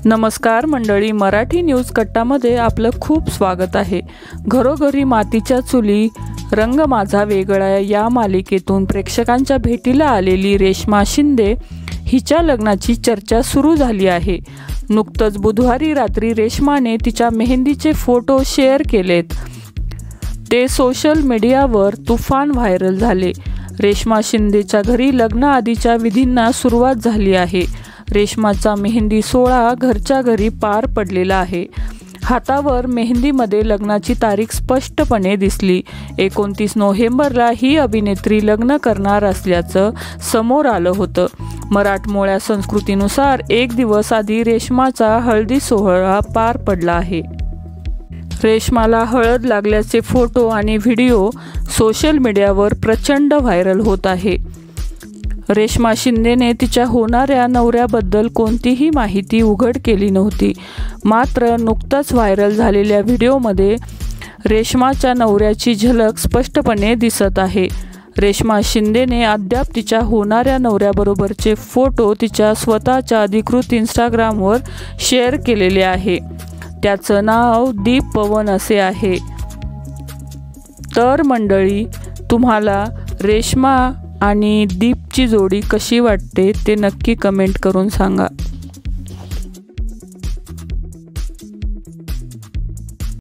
नमस्कार मंडळी, मराठी न्यूज कट्टामध्ये आपलं खूप स्वागत आहे। घरोघरी मातीच्या चुली, रंग माझा वेगळा या मालिकेतून प्रेक्षकांच्या भेटीला आलेली रेश्मा शिंदे हिच्या लग्नाची चर्चा सुरू झाली आहे। नुकतंच बुधवारी रात्री रेश्माने तिच्या मेहंदीचे फोटो शेअर केलेत। ते सोशल मीडियावर तुफान व्हायरल झाले। रेश्मा शिंदेच्या घरी लग्नाआधीच्या विधींना सुरुवात झाली आहे। रेश्माचा मेहंदी सोहळा घरच्या घरी पार पडलेला आहे। हातावर मेहंदीमध्ये लग्नाची तारीख स्पष्टपणे दिसली। 29 नोव्हेंबरला ही अभिनेत्री लग्न करणार असल्याचं समोर आलं होतं। मराठमोळ्या संस्कृतीनुसार एक दिवस आधी रेश्माचा हळदी सोहळा पार पडला आहे। रेश्माला हळद लागल्याचे फोटो आणि व्हिडिओ सोशल मीडियावर प्रचंड व्हायरल होत आहे। रेश्मा शिंदेने तिच्या होणाऱ्या नवऱ्याबद्दल कोणतीही माहिती उघड केली नव्हती। मात्र नुकताच व्हायरल झालेल्या व्हिडिओमध्ये रेश्माच्या नवऱ्याची झलक स्पष्टपणे दिसत आहे। रेश्मा शिंदेने अद्याप तिच्या होणाऱ्या नवऱ्याबरोबरचे फोटो तिच्या स्वतःच्या अधिकृत इंस्टाग्रामवर शेअर केलेले आहे। त्याचं नाव दीप पवन असे आहे। तर मंडळी, तुम्हाला रेश्मा आणि दीपची जोडी कशी वाटते ते नक्की कमेंट करून सांगा।